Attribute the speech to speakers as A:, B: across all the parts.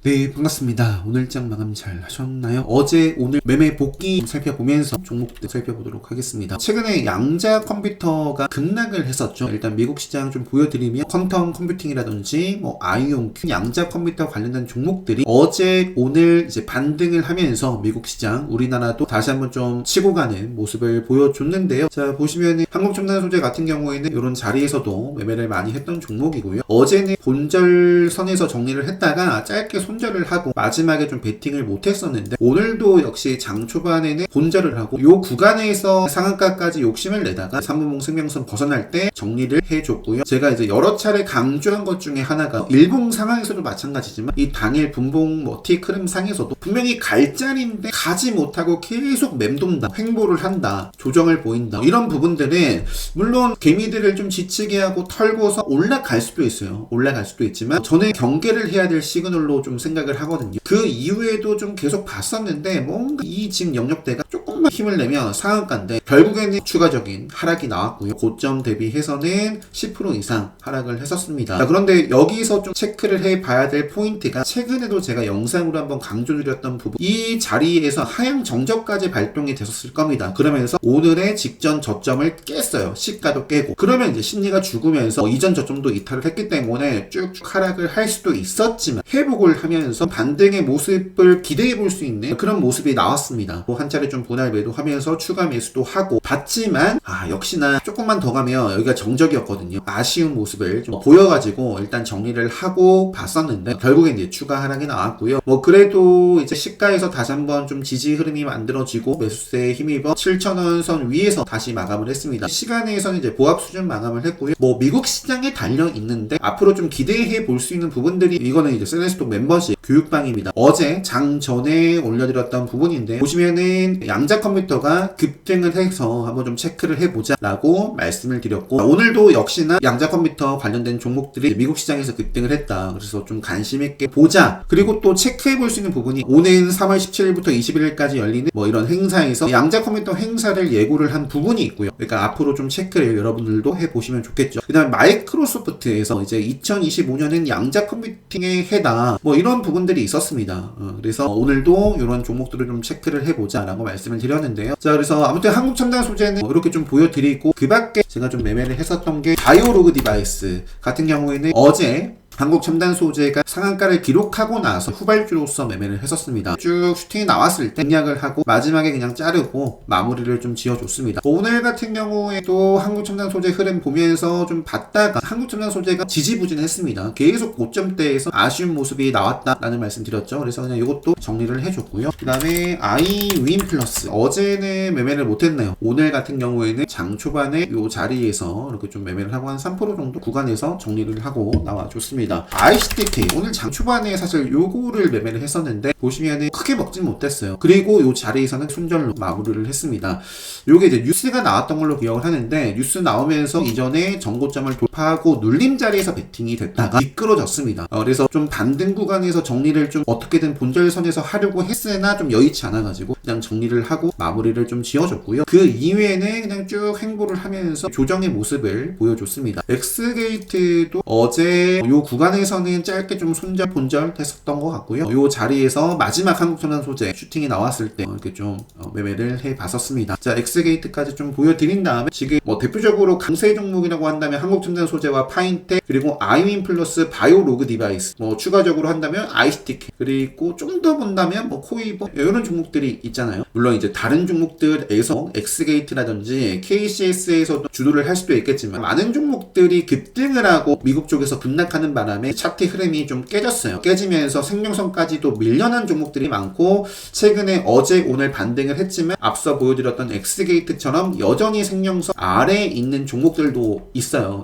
A: 네, 반갑습니다. 오늘 장 마감 잘 하셨나요? 어제 오늘 매매 복귀 살펴보면서 종목들 살펴보도록 하겠습니다. 최근에 양자 컴퓨터가 급락을 했었죠. 일단 미국 시장 좀 보여드리면 퀀텀 컴퓨팅이라든지 아이온큐 양자 컴퓨터 관련된 종목들이 어제 오늘 이제 반등을 하면서 미국 시장 우리나라도 다시 한번 좀 치고 가는 모습을 보여줬는데요. 자, 보시면은 한국첨단소재 같은 경우에는 이런 자리에서도 매매를 많이 했던 종목이고요. 어제는 본절선에서 정리를 했다가 짧게 손절을 하고 마지막에 좀 베팅을 못했었는데 오늘도 역시 장 초반에는 본절을 하고 요 구간에서 상한가까지 욕심을 내다가 3분봉 승명선 벗어날 때 정리를 해줬고요. 제가 이제 여러 차례 강조한 것 중에 하나가 일봉 상황에서도 마찬가지지만 이 당일 분봉 T 크름 상에서도 분명히 갈 자리인데 가지 못하고 계속 맴돈다, 횡보를 한다, 조정을 보인다, 이런 부분들은 물론 개미들을 좀 지치게 하고 털고서 올라갈 수도 있어요. 올라갈 수도 있지만 저는 경계를 해야 될 시그널로 좀 생각을 하거든요. 그 이후에도 좀 계속 봤었는데 뭔가 이 지금 영역대가 조금만 힘을 내면 상한가인데 결국에는 추가적인 하락이 나왔고요. 고점 대비해서는 10% 이상 하락을 했었습니다. 자, 그런데 여기서 좀 체크를 해봐야 될 포인트가 최근에도 제가 영상으로 한번 강조드렸던 부분, 이 자리에서 하향 정적까지 발동이 됐었을 겁니다. 그러면서 오늘의 직전 저점을 깼어요. 시가도 깨고. 그러면 이제 심리가 죽으면서 이전 저점도 이탈을 했기 때문에 쭉쭉 하락을 할 수도 있었지만 회복을 하면서 반등의 모습을 기대해 볼 수 있는 그런 모습이 나왔습니다. 한 차례 좀 분할 매도하면서 추가 매수도 하고 봤지만 역시나 조금만 더 가면 여기가 정적이었거든요. 아쉬운 모습을 좀 보여가지고 일단 정리를 하고 봤었는데 결국엔 이제 추가 하락이 나왔고요. 그래도 이제 시가에서 다시 한번 좀 지지 흐름이 만들어지고 매수세에 힘입어 7,000원 선 위에서 다시 마감을 했습니다. 시간에서는 이제 보합 수준 마감을 했고요. 미국 시장에 달려 있는데 앞으로 좀 기대해 볼 수 있는 부분들이, 이거는 이제 세네스톡 멤버십 교육방입니다. 어제 장 전에 올려드렸던 부분인데 보시면은 양자 컴퓨터가 급등을 해서 한번 좀 체크를 해보자 라고 말씀을 드렸고, 오늘도 역시나 양자 컴퓨터 관련된 종목들이 미국 시장에서 급등을 했다. 그래서 좀 관심 있게 보자. 그리고 또 체크해 볼 수 있는 부분이 오는 3월 17일부터 21일까지 열리는 이런 행사에서 양자 컴퓨터 행사를 예고를 한 부분이 있고요. 그러니까 앞으로 좀 체크를 여러분들도 해보시면 좋겠죠. 그 다음에 마이크로소프트에서 이제 2025년은 양자 컴퓨팅의 해다, 이런 부분들이 있었습니다. 그래서 오늘도 이런 종목들을 좀 체크를 해보자 라고 말씀을 드렸는데요. 자, 그래서 아무튼 한국첨단 소재는 이렇게 좀 보여드리고, 그 밖에 제가 좀 매매를 했었던 게 바이오로그 디바이스 같은 경우에는 어제 한국첨단소재가 상한가를 기록하고 나서 후발주로서 매매를 했었습니다. 쭉 슈팅이 나왔을 때 공략을 하고 마지막에 그냥 자르고 마무리를 좀 지어줬습니다. 오늘 같은 경우에도 한국첨단소재 흐름 보면서 좀 봤다가 한국첨단소재가 지지부진했습니다. 계속 고점대에서 아쉬운 모습이 나왔다라는 말씀 드렸죠. 그래서 그냥 이것도 정리를 해줬고요. 그 다음에 아이윈플러스 어제는 매매를 못했네요. 오늘 같은 경우에는 장 초반에 이 자리에서 이렇게 좀 매매를 하고 한 3% 정도 구간에서 정리를 하고 나와줬습니다. ICTK 오늘 장 초반에 사실 요거를 매매를 했었는데 보시면은 크게 먹진 못했어요. 그리고 요 자리에서는 순절로 마무리를 했습니다. 요게 이제 뉴스가 나왔던 걸로 기억을 하는데, 뉴스 나오면서 이전에 정고점을 돌파하고 눌림 자리에서 베팅이 됐다가 미끄러졌습니다. 그래서 좀 반등 구간에서 정리를 좀 어떻게든 본절선에서 하려고 했으나 좀 여의치 않아가지고 그냥 정리를 하고 마무리를 좀 지어줬고요. 그 이후에는 그냥 쭉 행보를 하면서 조정의 모습을 보여줬습니다. 엑스게이트도 어제 요 구간에서는 짧게 좀 손절 본절 했었던 것 같고요. 요 자리에서 마지막 한국첨단 소재 슈팅이 나왔을 때 이렇게 좀 매매를 해봤었습니다. 자, 엑스게이트까지 좀 보여드린 다음에 지금 대표적으로 강세 종목이라고 한다면 한국첨단 소재와 파인텍, 그리고 아이윈 플러스 바이오로그 디바이스, 추가적으로 한다면 ICTK, 그리고 좀 더 본다면 코이버, 이런 종목들이 있잖아요. 물론 이제 다른 종목들에서 엑스게이트라든지 KCS에서도 주도를 할 수도 있겠지만 많은 종목들이 급등을 하고 미국 쪽에서 급락하는 바람에 차트 흐름이 좀 깨졌어요. 깨지면서 생명선까지도 밀려난 종목들이 많고, 최근에 어제 오늘 반등을 했지만 앞서 보여드렸던 엑스게이트처럼 여전히 생명선 아래에 있는 종목들도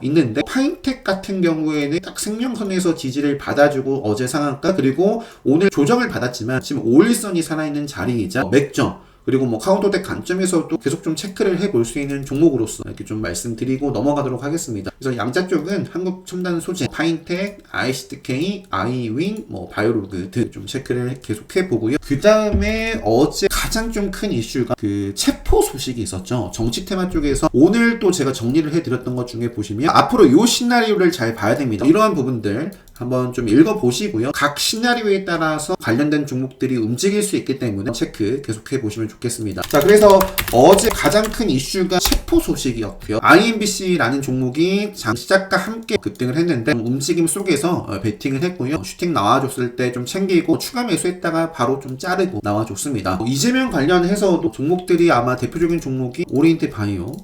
A: 있는데 파인텍 같은 경우에는 딱 생명선에서 지지를 받아주고 어제 상한가, 그리고 오늘 조정을 받았지만 지금 5일선이 살아있는 자리이자 맥점, 그리고 카운터덱 관점에서도 계속 좀 체크를 해볼 수 있는 종목으로서 이렇게 좀 말씀드리고 넘어가도록 하겠습니다. 그래서 양자 쪽은 한국첨단 소재, 파인텍, ICTK, 아이윈, 바이오로그 등 좀 체크를 계속 해보고요. 그 다음에 어제 가장 좀 큰 이슈가 그 체포 소식이 있었죠. 정치 테마 쪽에서 오늘 또 제가 정리를 해드렸던 것 중에 보시면 앞으로 요 시나리오를 잘 봐야 됩니다. 이러한 부분들 한번 좀 읽어보시고요. 각 시나리오에 따라서 관련된 종목들이 움직일 수 있기 때문에 체크 계속해 보시면 좋겠습니다. 자, 그래서 어제 가장 큰 이슈가 체포 소식이었고요. IMBC라는 종목이 장 시작과 함께 급등을 했는데 움직임 속에서 베팅을 했고요. 슈팅 나와줬을 때 좀 챙기고 추가 매수했다가 바로 좀 자르고 나와줬습니다. 이재명 관련해서도 종목들이 아마 대표적인 종목이 오리엔트 바이오,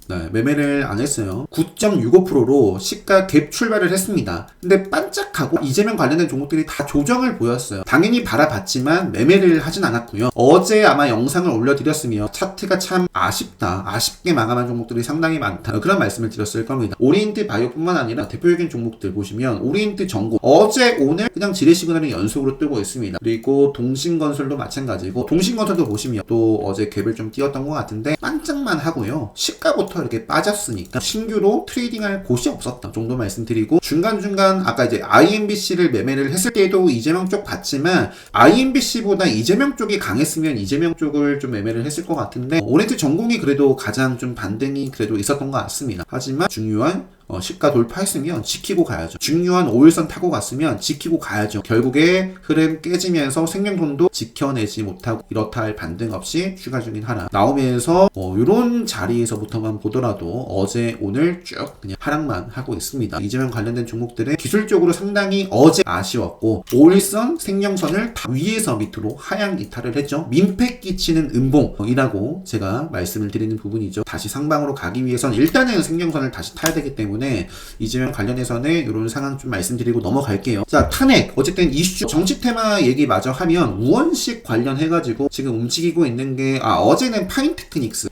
A: 네, 매매를 안 했어요. 9.65%로 시가 갭 출발을 했습니다. 근데 반짝하고 이재명 관련된 종목들이 다 조정을 보였어요. 당연히 바라봤지만 매매를 하진 않았고요. 어제 아마 영상을 올려드렸으며 차트가 참 아쉽다, 아쉽게 마감한 종목들이 상당히 많다, 그런 말씀을 드렸을 겁니다. 오리엔트 바이오뿐만 아니라 대표적인 종목들 보시면 오리엔트 전고 어제 오늘 그냥 지뢰 시그널이 연속으로 뜨고 있습니다. 그리고 동신건설도 마찬가지고 동신건설도 보시면 또 어제 갭을 좀 띄웠던 것 같은데 반짝만 하고요. 시가부터 이렇게 빠졌으니까 신규로 트레이딩할 곳이 없었다 정도 말씀드리고, 중간중간 아까 이제 IMBC를 매매를 했을 때도 이재명 쪽 봤지만 IMBC보다 이재명 쪽이 강했으면 이재명 쪽을 좀 매매를 했을 것 같은데 오렌지 전공이 그래도 가장 좀 반등이 그래도 있었던 것 같습니다. 하지만 중요한 시가 돌파했으면 지키고 가야죠. 중요한 5일선 타고 갔으면 지키고 가야죠. 결국에 흐름 깨지면서 생명돈도 지켜내지 못하고 이렇다 할 반등 없이 추가적인 하락 나오면서 이런 자리에서부터만 보더라도 어제 오늘 쭉 그냥 하락만 하고 있습니다. 이재명 관련된 종목들은 기술적으로 상당히 어제 아쉬웠고 5일선 생명선을 다 위에서 밑으로 하향 이탈을 했죠. 민폐 끼치는 음봉이라고 제가 말씀을 드리는 부분이죠. 다시 상방으로 가기 위해선 일단은 생명선을 다시 타야 되기 때문에 이재명 관련해서는 이런 상황 좀 말씀드리고 넘어갈게요. 자, 탄핵 어쨌든 이슈 정치 테마 얘기 마저 하면 우원식 관련해가지고 지금 움직이고 있는 게 어제는 파인테크닉스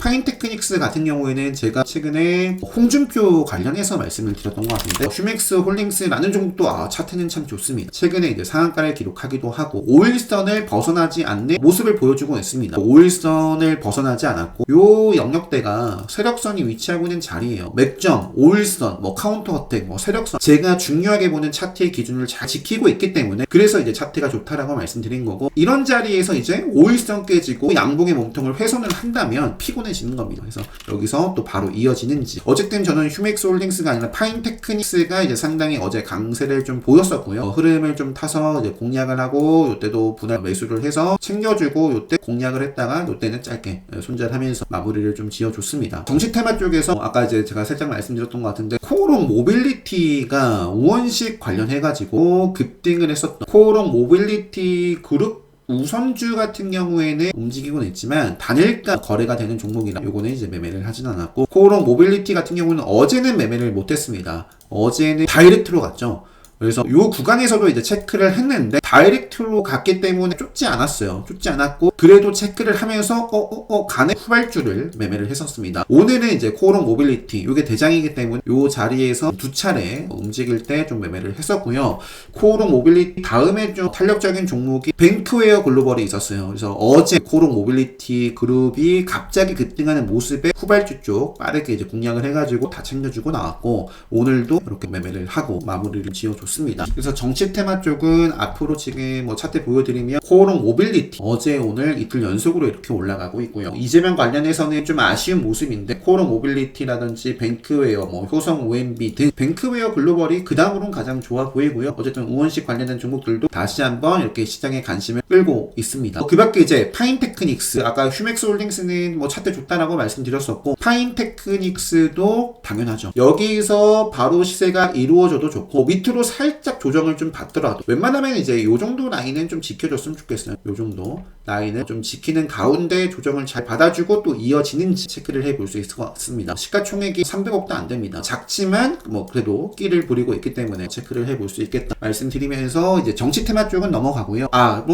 A: 같은 경우에는 제가 최근에 홍준표 관련해서 말씀을 드렸던 것 같은데 휴맥스 홀딩스라는 종목도 차트는 참 좋습니다. 최근에 이제 상한가를 기록하기도 하고 5일선을 벗어나지 않는 모습을 보여주고 있습니다. 5일선을 벗어나지 않았고 요 영역대가 세력선이 위치하고 있는 자리예요. 맥점, 5일선, 카운터 어택, 세력선 제가 중요하게 보는 차트의 기준을 잘 지키고 있기 때문에 그래서 이제 차트가 좋다라고 말씀드린 거고, 이런 자리에서 이제 5일선 깨지고 양봉의 몸통을 훼손을 한다면 피곤해지는 겁니다. 그래서 여기서 또 바로 이어지는지 어쨌든 저는 휴맥스 홀딩스가 아니라 파인테크닉스가 이제 상당히 어제 강세를 좀 보였었고요. 흐름을 좀 타서 이제 공략을 하고 요때도 분할 매수를 해서 챙겨주고 요때 공략을 했다가 요때는 짧게 손절하면서 마무리를 좀 지어줬습니다. 정치 테마 쪽에서 아까 이제 제가 살짝 말씀드렸던 것 같은데 코오롱 모빌리티가 우원식 관련해가지고 급등을 했었던 코오롱 모빌리티 그룹 우선주 같은 경우에는 움직이곤 했지만 단일가 거래가 되는 종목이라 요거는 이제 매매를 하진 않았고, 코오롱 모빌리티 같은 경우는 어제는 매매를 못했습니다. 어제는 다이렉트로 갔죠. 그래서 요 구간에서도 이제 체크를 했는데 다이렉트로 갔기 때문에 쫓지 않았어요. 쫓지 않았고 그래도 체크를 하면서 간의 후발주를 매매를 했었습니다. 오늘은 이제 코오롱 모빌리티 요게 대장이기 때문에 요 자리에서 두 차례 움직일 때 좀 매매를 했었고요. 코오롱 모빌리티 다음에 좀 탄력적인 종목이 뱅크웨어 글로벌이 있었어요. 그래서 어제 코오롱 모빌리티 그룹이 갑자기 급등하는 모습에 후발주 쪽 빠르게 이제 공략을 해가지고 다 챙겨주고 나왔고 오늘도 이렇게 매매를 하고 마무리를 지어줬습니다. 그래서 정치 테마 쪽은 앞으로 지금 차트 보여드리면 코오롱 모빌리티 어제 오늘 이틀 연속으로 이렇게 올라가고 있고요. 이재명 관련해서는 좀 아쉬운 모습인데 코오롱 모빌리티라든지 뱅크웨어, 효성 OMB 등 뱅크웨어 글로벌이 그 다음으로는 가장 좋아 보이고요. 어쨌든 우원식 관련된 종목들도 다시 한번 이렇게 시장의 관심을 끌고 있습니다. 그 밖에 이제 파인테크닉스 아까 휴맥스 홀딩스는 차트 좋다라고 말씀드렸었고 파인테크닉스도 당연하죠. 여기서 바로 시세가 이루어져도 좋고 밑으로 살짝 조정을 좀 받더라도 웬만하면 이제 요 정도 라인은 좀 지켜줬으면 좋겠어요. 요 정도 라인을 좀 지키는 가운데 조정을 잘 받아주고 또 이어지는지 체크를 해볼 수 있을 것 같습니다. 시가총액이 300억도 안 됩니다. 작지만 그래도 끼를 부리고 있기 때문에 체크를 해볼 수 있겠다 말씀드리면서 이제 정치 테마 쪽은 넘어가고요.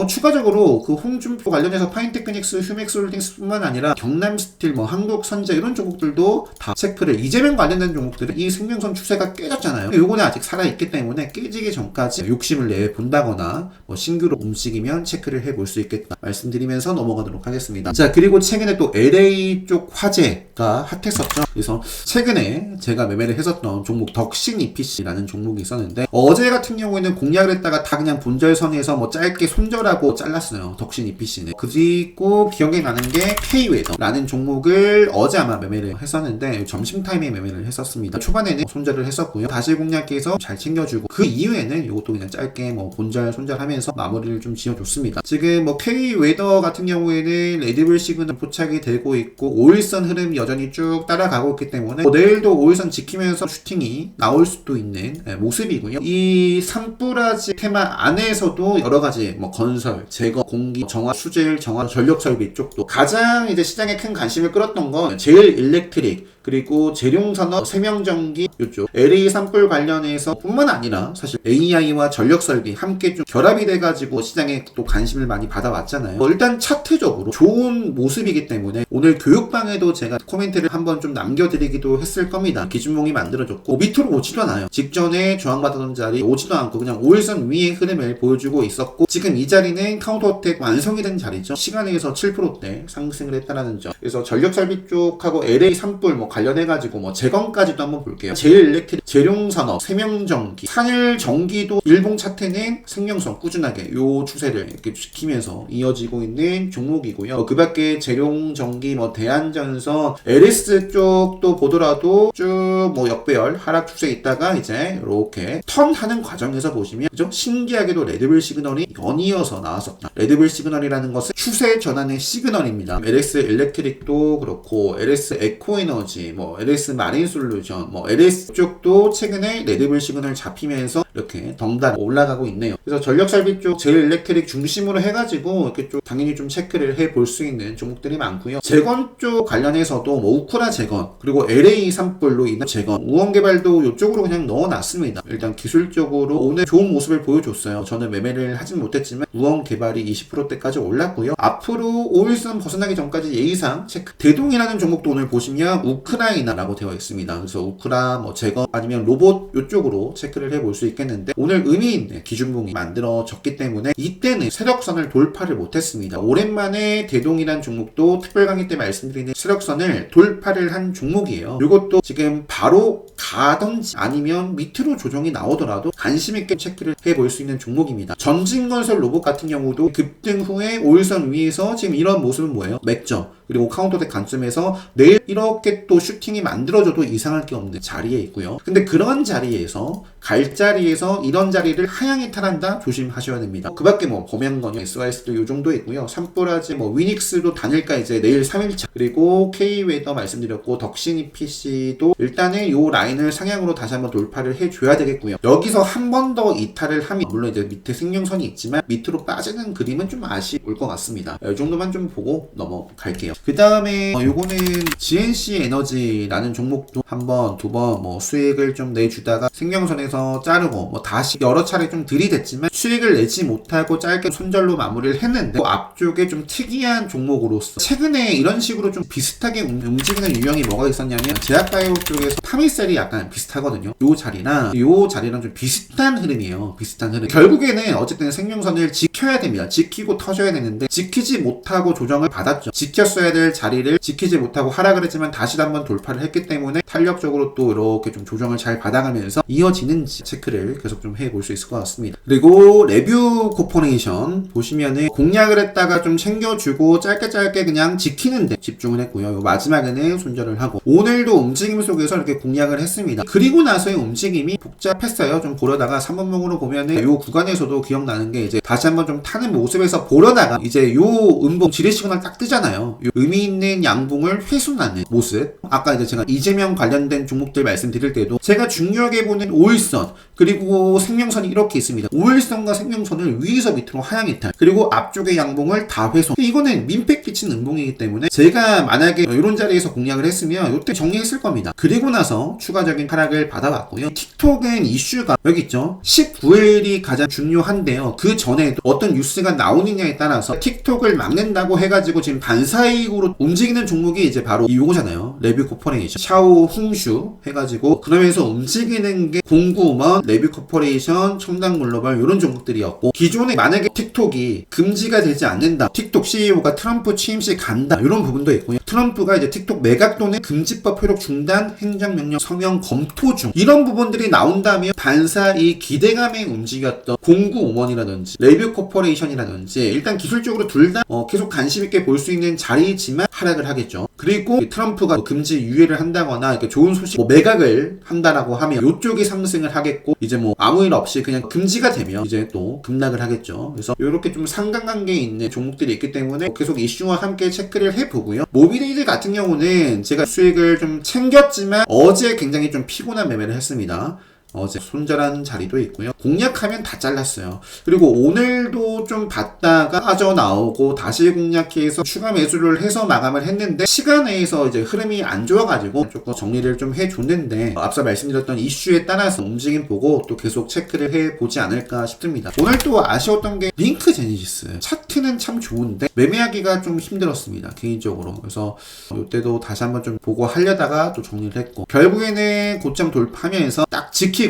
A: 추가적으로 그 홍준표 관련해서 파인테크닉스, 휴맥스 홀딩스뿐만 아니라 경남스틸, 한국선제 이런 종목들도 다 체크를, 이재명 관련된 종목들은 이 생명선 추세가 깨졌잖아요. 요거는 아직 살아있기 때문에 깨지기 전까지 욕심을 내 본다거나 뭐 신규로 움직이면 체크를 해볼 수 있겠다 말씀드리면서 넘어가도록 하겠습니다. 자, 그리고 최근에 또 LA 쪽 화재가 핫했었죠. 그래서 최근에 제가 매매를 했었던 종목 덕신 EPC라는 종목이 있었는데, 어제 같은 경우에는 공략을 했다가 다 그냥 본절선에서 뭐 짧게 손절하고 잘랐어요. 덕신 EPC는. 그리고 기억이 나는 게 K웨더라는 종목을 어제 아마 매매를 했었는데 점심타임에 매매를 했었습니다. 초반에는 손절을 했었고요. 다시 공략해서 잘 챙겨주고, 그 이후에는 이것도 그냥 짧게 뭐 본절 손절하면서 마무리를 좀 지어줬습니다. 지금 뭐 K웨더 같은 경우에는 레드불 시그널 포착이 되고 있고 5일선 흐름 여전히 쭉 따라가고 있기 때문에 내일도 5일선 지키면서 슈팅이 나올 수도 있는 모습이고요. 이 산불아지 테마 안에서도 여러 가지 뭐 건설, 제거, 공기, 정화, 수질, 정화, 전력 설비 쪽도 가장 이제 시장에 큰 관심을 끌었던 건 제일 일렉트릭, 그리고 재룡산업, 세명전기 이쪽 LA 산불 관련해서 뿐만 아니라 사실 AI와 전력설비 함께 좀 결합이 돼가지고 시장에 또 관심을 많이 받아왔잖아요. 일단 차트적으로 좋은 모습이기 때문에 오늘 교육방에도 제가 코멘트를 한번 좀 남겨드리기도 했을 겁니다. 기준봉이 만들어졌고 밑으로 오지도 않아요. 직전에 저항받았던 자리 오지도 않고 그냥 5일선 위의 흐름을 보여주고 있었고, 지금 이 자리는 카운터어택 완성이 된 자리죠. 시간에서 7%대 상승을 했다라는 점. 그래서 전력설비 쪽하고 LA 산불 뭐 관련해가지고 뭐 재건까지도 한번 볼게요. 제일 일렉트릭, 재룡산업, 세명전기, 산일전기도 일봉 차트는 생명성 꾸준하게 요 추세를 이렇게 지키면서 이어지고 있는 종목이고요. 그 밖에 재룡전기, 뭐 대한전선, LS 쪽도 보더라도 쭉 뭐 역배열 하락 추세에 있다가 이제 이렇게 턴하는 과정에서 보시면 그죠? 신기하게도 레드불 시그널이 연이어서 나왔었다. 레드불 시그널이라는 것은 추세 전환의 시그널입니다. LS 일렉트릭도 그렇고 LS 에코에너지, 뭐 LS 마린 솔루션, 뭐 LS 쪽도 최근에 레드불 시그널 잡히면서 이렇게 덩달아 올라가고 있네요. 그래서 전력설비 쪽 제일 일렉트릭 중심으로 해가지고 이렇게 좀 당연히 좀 체크를 해볼 수 있는 종목들이 많고요. 재건 쪽 관련해서도 뭐 우크라 재건, 그리고 LA 산불로 인한 재건, 우원개발도 이쪽으로 그냥 넣어놨습니다. 일단 기술적으로 오늘 좋은 모습을 보여줬어요. 저는 매매를 하진 못했지만 우원개발이 20%대까지 올랐고요. 앞으로 5일선 벗어나기 전까지 예의상 체크. 대동이라는 종목도 오늘 보시면 우크라이나라고 되어 있습니다. 그래서 우크라, 뭐 재건 아니면 로봇 이쪽으로 체크를 해볼 수 있겠는데, 오늘 의미 있는 기준봉이 만들어졌기 때문에 이때는 세력선을 돌파를 못했습니다. 오랜만에 대동이라는 종목도 특별 강의 때 말씀드리는 세력선을 돌파를 한 종목이에요. 이것도 지금 바로 가던지 아니면 밑으로 조정이 나오더라도 관심 있게 체크를 해볼 수 있는 종목입니다. 전진건설 로봇 같은 경우도 급등 후에 5일선 위에서 지금 이런 모습은 뭐예요? 맥점, 그리고 카운터덱 관점에서 내일 이렇게 또 슈팅이 만들어져도 이상할 게 없는 자리에 있고요. 근데 그런 자리에서 갈 자리에서 이런 자리를 하향 이탈한다? 조심하셔야 됩니다. 그 밖에 뭐 범양건영, SYS도 요 정도 있고요. 산불아지, 뭐 위닉스도 단일가 이제 내일 3일차, 그리고 K웨더 말씀드렸고 덕신 EPC도 일단은 요 라인을 상향으로 다시 한번 돌파를 해줘야 되겠고요. 여기서 한 번 더 이탈을 하면 물론 이제 밑에 생명선이 있지만 밑으로 빠지는 그림은 좀 아쉬울 것 같습니다. 이 정도만 좀 보고 넘어갈게요. 그 다음에 요거는 GNC 에너지라는 종목도 한 번, 두 번 뭐 수익을 좀 내주다가 생명선에서 자르고 뭐 다시 여러 차례 좀 들이댔지만 수익을 내지 못하고 짧게 손절로 마무리를 했는데, 앞쪽에 좀 특이한 종목으로서 최근에 이런 식으로 좀 비슷하게 움직이는 유형이 뭐가 있었냐면 제약바이오 쪽에서 파미셀이 약간 비슷하거든요. 요 자리랑 좀 비슷한 흐름이에요. 비슷한 흐름. 결국에는 어쨌든 생명선을 지켜야 됩니다. 지키고 터져야 되는데 지키지 못하고 조정을 받았죠. 지켰어야 될 자리를 지키지 못하고 하락을 했지만 다시 한번 돌파를 했기 때문에 탄력적으로 또 이렇게 좀 조정을 잘 받아가면서 이어지는지 체크를 계속 좀 해볼 수 있을 것 같습니다. 그리고 레뷰 코퍼레이션 보시면은 공략을 했다가 좀 챙겨주고 짧게 그냥 지키는데 집중을 했고요. 요 마지막에는 손절을 하고 오늘도 움직임 속에서 이렇게 공략을 했습니다. 그리고 나서의 움직임이 복잡했어요. 좀 보려다가 3분봉으로 보면은 요 구간에서도 기억나는 게 이제 다시 한번 좀 타는 모습에서 보려다가 이제 요 음봉 지뢰 시그널 딱 뜨잖아요. 요 의미 있는 양봉을 회수하는 모습. 아까 이제 제가 이재명 관련된 종목들 말씀드릴 때도 제가 중요하게 보는 5일선 그리고 생명선이 이렇게 있습니다. 5일선과 생명선을 위에서 밑으로 하향 이탈, 그리고 앞쪽의 양봉을 다 회수. 이거는 민폐 끼친 음봉이기 때문에 제가 만약에 이런 자리에서 공략을 했으면 이때 정리했을 겁니다. 그리고 나서 추가적인 하락을 받아왔고요. 틱톡은 이슈가 여기 있죠. 19일이 가장 중요한데요. 그 전에도 어떤 뉴스가 나오느냐에 따라서 틱톡을 막는다고 해가지고 지금 반사이익으로 움직이는 종목이 이제 바로 이거잖아요. 레뷰 코퍼레이션, 샤오 흥슈 해가지고 그러면서 움직이는 게 공구먼, 레뷰 코퍼레이션, 첨단 글로벌 이런 종목들이었고, 기존에 만약에 틱톡이 금지가 되지 않는다, 틱톡 CEO가 트럼프 취임 시 간다 이런 부분도 있고요. 트럼프가 이제 틱톡 매각 또는 금지법 효력 중단 행정명령 서명 검토 중, 이런 부분들이 나온다면 반사이 기대감에 움직였던 공구오먼이라든지 레뷰 코퍼레이션이라든지 일단 기술적으로 둘 다 계속 관심 있게 볼 수 있는 자리이지만 하락을 하겠죠. 그리고 트럼프가 금지 유예를 한다거나 이렇게 좋은 소식, 매각을 한다라고 하면 이쪽이 상승을 하겠고, 이제 아무 일 없이 그냥 금지가 되면 이제 또 급락을 하겠죠. 그래서 이렇게 좀 상관관계에 있는 종목들이 있기 때문에 계속 이슈와 함께 체크를 해보고요. 모비데이즈 같은 경우는 제가 수익을 좀 챙겼지만 어제 굉장히 좀 피곤한 매매를 했습니다. 어제 손절한 자리도 있고요. 공략하면 다 잘랐어요. 그리고 오늘도 좀 봤다가 빠져나오고 다시 공략해서 추가 매수를 해서 마감을 했는데, 시간 내에서 이제 흐름이 안 좋아가지고 조금 정리를 좀 해줬는데, 앞서 말씀드렸던 이슈에 따라서 움직임 보고 또 계속 체크를 해보지 않을까 싶습니다. 오늘 또 아쉬웠던 게 링크 제네시스. 차트는 참 좋은데 매매하기가 좀 힘들었습니다, 개인적으로. 그래서 이때도 다시 한번 좀 보고 하려다가 또 정리를 했고, 결국에는 고점 돌파하면서 딱 지키고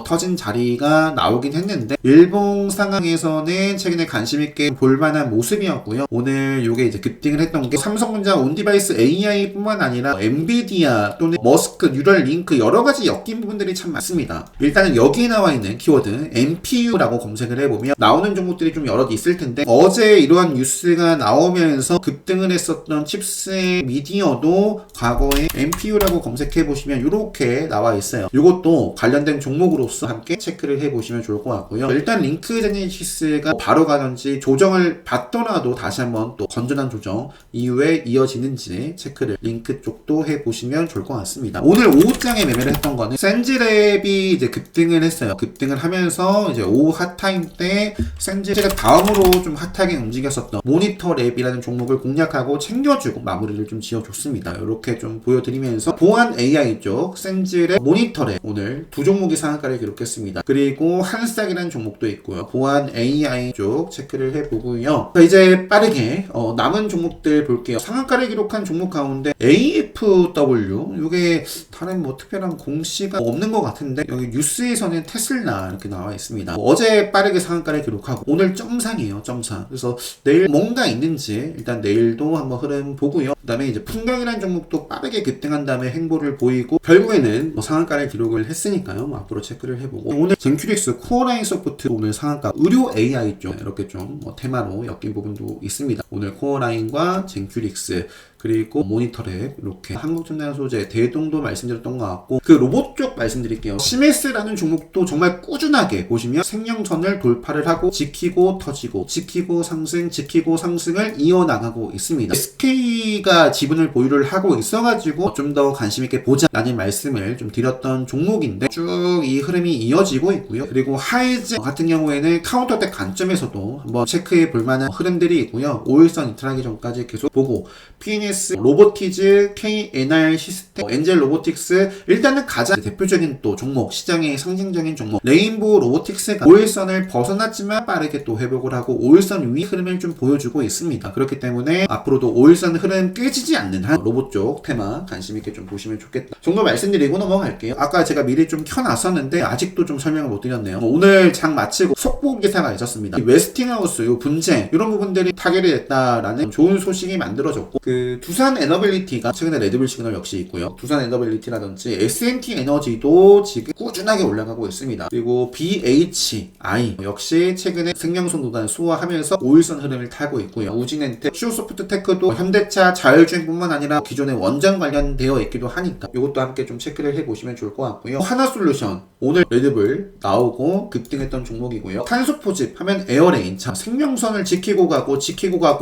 A: 터진 자리가 나오긴 했는데, 일봉 상황에서는 최근에 관심있게 볼만한 모습이었고요. 오늘 요게 이제 급등을 했던 게 삼성전자 온디바이스 AI 뿐만 아니라 엔비디아 또는 머스크, 뉴럴링크 여러가지 엮인 부분들이 참 많습니다. 일단은 여기에 나와 있는 키워드 MPU라고 검색을 해보면 나오는 종목들이 좀 여럿 있을 텐데, 어제 이러한 뉴스가 나오면서 급등을 했었던 칩스의 미디어도 과거에 MPU라고 검색해보시면 이렇게 나와 있어요. 이것도 관련된 종목으로서 함께 체크를 해보시면 좋을 것 같고요. 일단 링크 제네시스가 바로 가든지 조정을 받더라도 다시 한번 또 건전한 조정 이후에 이어지는지 체크를 링크 쪽도 해보시면 좋을 것 같습니다. 오늘 오후장에 매매를 했던 거는 센즈랩이 이제 급등을 했어요. 급등을 하면서 이제 오후 핫타임 때 센즈랩 다음으로 좀 핫하게 움직였었던 모니터랩이라는 종목을 공략하고 챙겨주고 마무리를 좀 지어줬습니다. 이렇게 좀 보여드리면서 보안 AI 쪽 센즈랩, 모니터랩 오늘 두 종목이 상한가를 기록했습니다. 그리고 한싹이라는 종목도 있고요. 보안 AI 쪽 체크를 해보고요. 자, 이제 빠르게 남은 종목들 볼게요. 상한가를 기록한 종목 가운데 AFW, 이게 다른 특별한 공시가 없는 것 같은데 여기 뉴스에서는 테슬라 이렇게 나와 있습니다. 어제 빠르게 상한가를 기록하고 오늘 점상이에요. 점상. 그래서 내일 뭔가 있는지 일단 내일도 한번 흐름 보고요. 그 다음에 이제 풍경이라는 종목도 빠르게 급등한 다음에 행보를 보이고 결국에는 상한가를 기록을 했으니까요. 앞으로 체크를 해보고, 오늘 젠큐릭스 코어라인 소프트 오늘 상한가, 의료 AI 쪽 이렇게 좀 테마로 엮인 부분도 있습니다. 오늘 코어라인과 젠큐릭스 그리고 모니터랩 이렇게 한국전자 소재 대동도 말씀드렸던 것 같고, 그 로봇 쪽 말씀드릴게요. 시메스라는 종목도 정말 꾸준하게 보시면 생명선을 돌파를 하고 지키고 터지고 지키고 상승 지키고 상승을 이어나가고 있습니다. SK가 지분을 보유를 하고 있어가지고 좀 더 관심있게 보자 라는 말씀을 좀 드렸던 종목인데 쭉 이 흐름이 이어지고 있고요. 그리고 하이즈 같은 경우에는 카운터텍 관점에서도 한번 체크해 볼 만한 흐름들이 있고요. 5일선 이탈하기 전까지 계속 보고, PNS, 로보티즈, KNR 시스템, 엔젤 로보틱스, 일단은 가장 대표적인 또 종목, 시장의 상징적인 종목 레인보우 로보틱스가 5일선을 벗어났지만 빠르게 또 회복을 하고 5일선 위 흐름을 좀 보여주고 있습니다. 그렇기 때문에 앞으로도 5일선 흐름 깨지지 않는 한 로봇 쪽 테마 관심있게 좀 보시면 좋겠다 정도 말씀드리고 넘어갈게요. 아까 제가 미리 좀 켜놨었는데 아직도 좀 설명을 못 드렸네요. 오늘 장 마치고 속보 기사가 있었습니다. 웨스팅하우스 요 분쟁 이런 부분들이 타결이 됐다라는 좋은 소식이 만들어졌고, 그 두산 에너빌리티가 최근에 레드불 시그널 역시 있고요. 두산 에너빌리티라든지 S&T 에너지도 지금 꾸준하게 올라가고 있습니다. 그리고 BHI 역시 최근에 생명선 구간 수호하면서 5일선 흐름을 타고 있고요. 우진엔텍, 슈소프트테크도 현대차 자율주행뿐만 아니라 기존의 원전 관련되어 있기도 하니까 이것도 함께 좀 체크를 해보시면 좋을 것 같고요. 하나솔루션 오늘 레드불 나오고 급등했던 종목이고요. 탄소포집 하면 에어레인, 자 생명선을 지키고 가고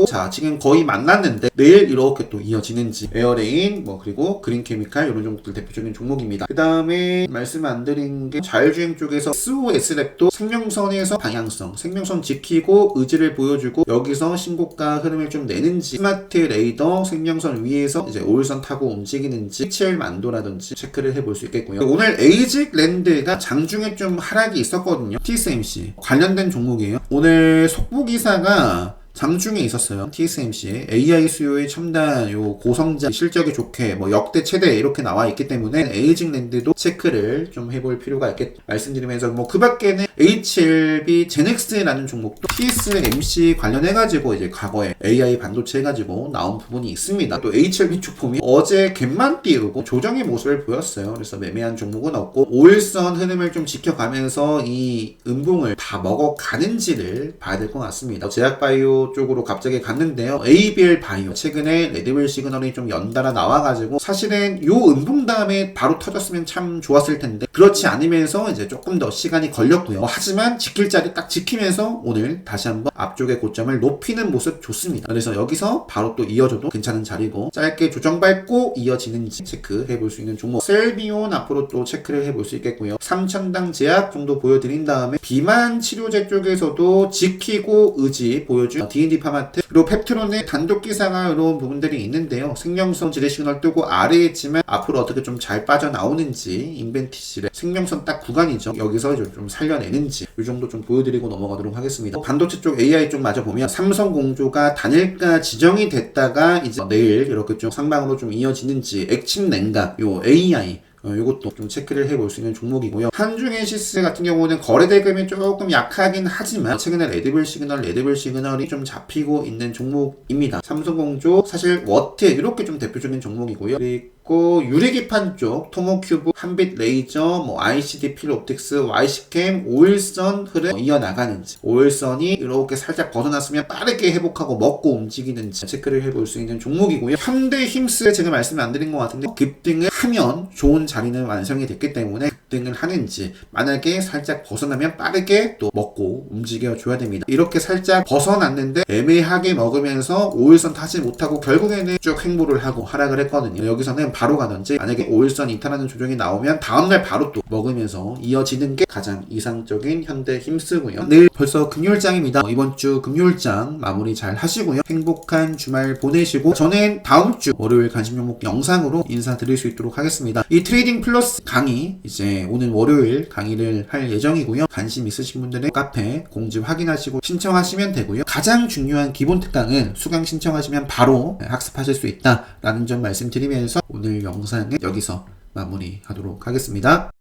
A: 자 지금 거의 만났는데 내일 이렇게 또 이어지는지, 에어레인 그리고 그린케미칼 이런 종목들 대표적인 종목입니다. 그 다음에 말씀 안 드린 게 자율주행 쪽에서 SOS랩도 생명선에서 방향성, 생명선 지키고 의지를 보여주고 여기서 신고가 흐름을 좀 내는지, 스마트 레이더 생명선 위에서 이제 5일선 타고 움직이는지, HL 만도라든지 체크를 해볼 수 있겠고요. 오늘 에이직랜드가 장중에 좀 하락이 있었거든요. TSMC 관련된 종목이에요. 오늘 속보 기사가 장중에 있었어요. TSMC의 AI 수요의 첨단 요 고성장 실적이 좋게 뭐 역대 최대 이렇게 나와 있기 때문에 에이징랜드도 체크를 좀 해볼 필요가 있겠 말씀드리면서 뭐 그 밖에는 HLB 제넥스라는 종목도 TSMC 관련해가지고 이제 과거에 AI 반도체 해가지고 나온 부분이 있습니다. 또 HLB 쪽 보면 어제 갭만 띄우고 조정의 모습을 보였어요. 그래서 매매한 종목은 없고 5일선 흐름을 좀 지켜가면서 이 음봉을 다 먹어가는지를 봐야 될 것 같습니다. 제약바이오 쪽으로 갑자기 갔는데요. ABL 바이오 최근에 레드벨 시그널이 좀 연달아 나와가지고 사실은 요 음봉 다음에 바로 터졌으면 참 좋았을 텐데 그렇지 않으면서 이제 조금 더 시간이 걸렸고요. 하지만 지킬 자리 딱 지키면서 오늘 다시 한번 앞쪽의 고점을 높이는 모습 좋습니다. 그래서 여기서 바로 또 이어져도 괜찮은 자리고 짧게 조정밟고 이어지는지 체크해 볼 수 있는 종목 셀비온 앞으로 또 체크를 해볼 수 있겠고요. 3천당 제약 정도 보여드린 다음에 비만 치료제 쪽에서도 지키고 의지 보여준 D&D 파마트 그리고 펩트론의 단독 기사가 이런 부분들이 있는데요. 생명선 지뢰 시그널 뜨고 아래에 있지만 앞으로 어떻게 좀 잘 빠져나오는지 인벤티실의 생명선 딱 구간이죠. 여기서 좀 살려내는지 이 정도 좀 보여드리고 넘어가도록 하겠습니다. 반도체 쪽 AI 쪽 마저 보면 삼성공조가 단일가 지정이 됐다가 이제 내일 이렇게 좀 상방으로 좀 이어지는지 액침 냉각 요 AI 이것도 좀 체크를 해볼 수 있는 종목이고요. 한중엔시스 같은 경우는 거래 대금이 조금 약하긴 하지만 최근에 레드벨 시그널이 좀 잡히고 있는 종목입니다. 삼성공조 사실 워트 이렇게 좀 대표적인 종목이고요. 그리고 유리기판 쪽 토모큐브, 한빛 레이저, 뭐 ICD 필옵틱스, YC캠 5일선 흐름 이어나가는지 5일선이 이렇게 살짝 벗어났으면 빠르게 회복하고 먹고 움직이는지 체크를 해볼 수 있는 종목이고요. 현대힘스 제가 말씀을 안 드린 것 같은데 급등을 하면 좋은 자리는 완성이 됐기 때문에 급등을 하는지 만약에 살짝 벗어나면 빠르게 또 먹고 움직여 줘야 됩니다. 이렇게 살짝 벗어났는데 애매하게 먹으면서 5일선 타지 못하고 결국에는 쭉 횡보를 하고 하락을 했거든요. 여기서는 바로 가든지 만약에 5일선 이탈하는 조정이 나오면 다음날 바로 또 먹으면서 이어지는 게 가장 이상적인 현대힘스고요. 내일 벌써 금요일장입니다. 이번 주 금요일장 마무리 잘 하시고요. 행복한 주말 보내시고 저는 다음 주 월요일 관심 종목 영상으로 인사드릴 수 있도록 하겠습니다. 이 트레이딩 플러스 강의 이제 오늘 월요일 강의를 할 예정이고요. 관심 있으신 분들은 카페 공지 확인하시고 신청하시면 되고요. 가장 중요한 기본 특강은 수강 신청하시면 바로 학습하실 수 있다라는 점 말씀드리면서 오늘 영상은 여기서 마무리하도록 하겠습니다.